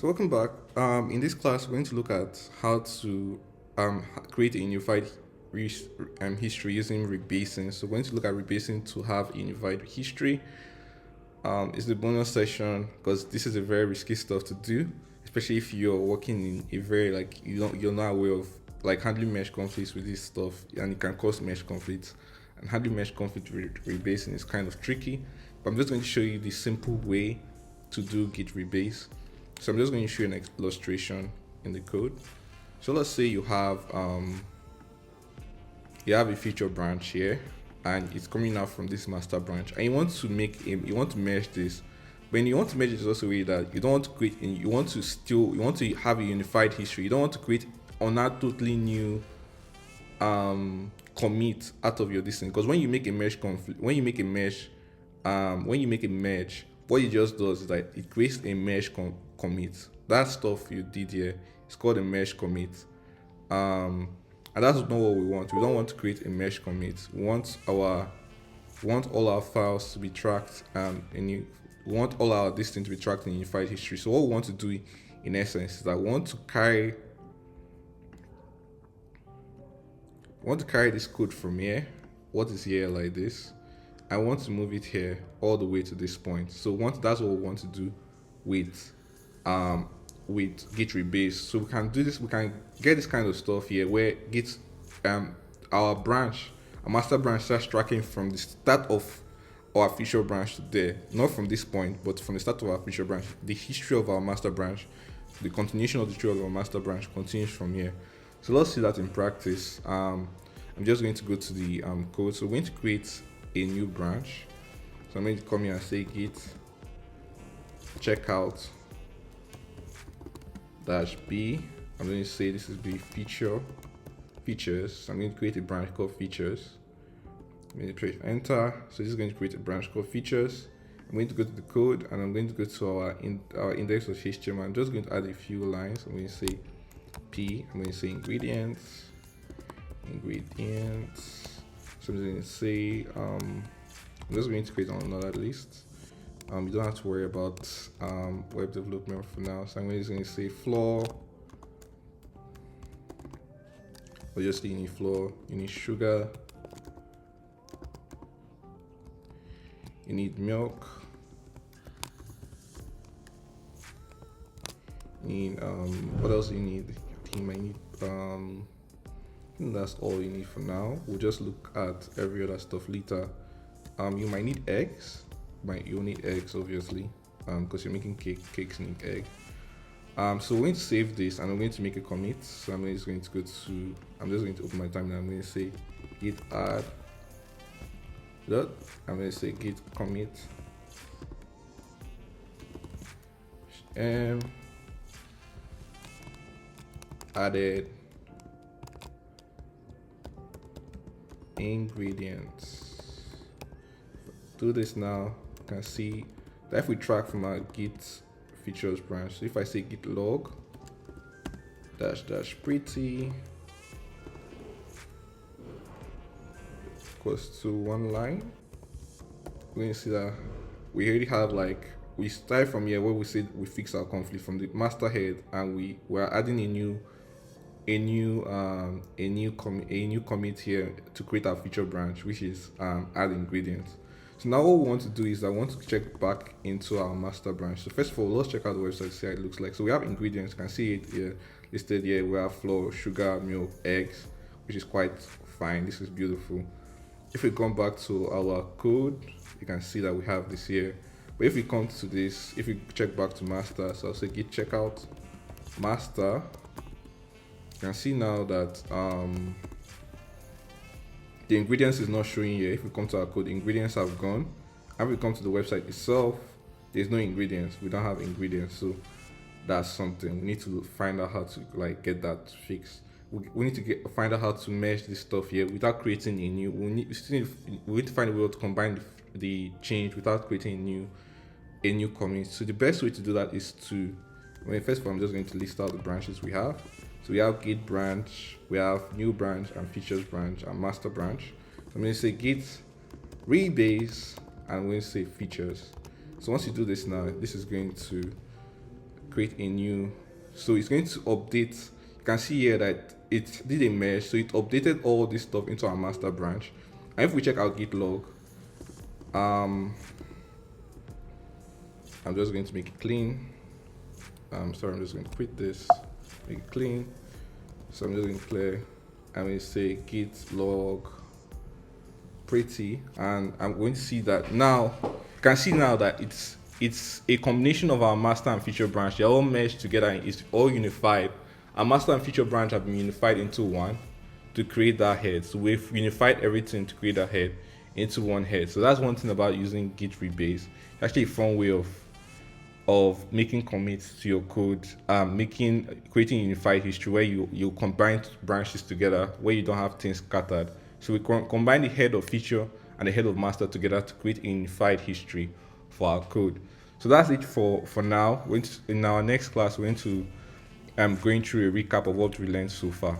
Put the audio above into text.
So welcome back. In this class, we're going to look at how to create a unified history using rebasing. So we're going to look at rebasing to have a unified history. It's the bonus session because this is a very risky stuff to do, especially if you're working in a very like you're not aware of like handling mesh conflicts with this stuff, and it can cause mesh conflicts. And handling mesh conflict with rebasing is kind of tricky. But I'm just going to show you the simple way to do git rebase. So I'm just going to show you an illustration in the code. So let's say you have a feature branch here, and it's coming out from this master branch, and you want to merge this. When you want to merge it, is also a way that you don't want to create, you want to have a unified history. You don't want to create on a totally new commit out of your distance, because when you make a merge conflict, when you make a merge, what it just does is that it creates a merge commit. That stuff you did here is called a merge commit, and that's not what we want. We don't want to create a merge commit. We want all our files to be tracked, and we want all our distance to be tracked in unified history. So what we want to do in essence is that we want to carry this code from here, what is here like this. I want to move it here all the way to this point. So that's what we want to do with git rebase. So we can do this, we can get this kind of stuff here where git our master branch starts tracking from the start of our feature branch to there, not from this point, but from the start of our feature branch. The history of our master branch, the continuation of the history of our master branch continues from here. So let's see that in practice. I'm just going to go to the code. So we're going to create a new branch. So I'm going to come here and say git checkout -b. I'm going to say this is the features. So I'm going to create a branch called features. I'm going to press enter. So this is going to create a branch called features. I'm going to go to the code, and I'm going to go to our index of HTML. I'm just going to add a few lines. I'm going to say P. I'm going to say ingredients. So I'm going to say I'm just going to create another list. You don't have to worry about web development for now. So I'm just going to say flour. Obviously, you need flour, you need sugar, you need milk, you need what else do you need? You might need I think that's all you need for now. We'll just look at every other stuff later. You might need eggs. You'll need eggs, obviously, because you're making cakes need egg. So we're going to save this, and I'm going to make a commit. So I'm just going to open my timeline. I'm going to say git add dot. I'm going to say git commit added ingredients. Do this now. You can see that if we track from our git features branch, so if I say git log -- pretty equals to one line, we're going to see that we already have we start from here where we said we fix our conflict from the master head, and we're adding a new commit here to create our feature branch, which is add ingredients. So now what we want to do is I want to check back into our master branch. So first of all, let's check out the website, see how it looks like. So we have ingredients, you can see it here listed here. We have flour, sugar, milk, eggs, which is quite fine. This is beautiful. If we come back to our code, you can see that we have this here. But if we come to this, if we check back to master, so I'll say git checkout master, you can see now that the ingredients is not showing here. If we come to our code, ingredients have gone. And if we come to the website itself, there's no ingredients. We don't have ingredients, so that's something we need to find out how to get that fixed. We need to find out how to merge this stuff here without creating a new. We need to find a way to combine the change without creating a new commit. So the best way to do that is to, first of all, I'm just going to list out the branches we have. So we have git branch, we have new branch, and features branch, and master branch. So I'm going to say git rebase, and I'm going to say features. So once you do this now, this is going to create a new. So it's going to update. You can see here that it did a merge, so it updated all this stuff into our master branch. And if we check our git log, I'm just going to make it clean. Sorry, I'm just going to quit this, make it clean. So I'm just going to clear. I'm going to say git log pretty, and I'm going to see that now. You can see now that it's a combination of our master and feature branch. They're all meshed together and it's all unified. Our master and feature branch have been unified into one to create that head. So we've unified everything to create that head into one head. So that's one thing about using git rebase. It's actually a fun way of making commits to your code, creating a unified history where you combine branches together, where you don't have things scattered. So we combine the head of feature and the head of master together to create a unified history for our code. So that's it for now. In our next class, we're going to going through a recap of what we learned so far.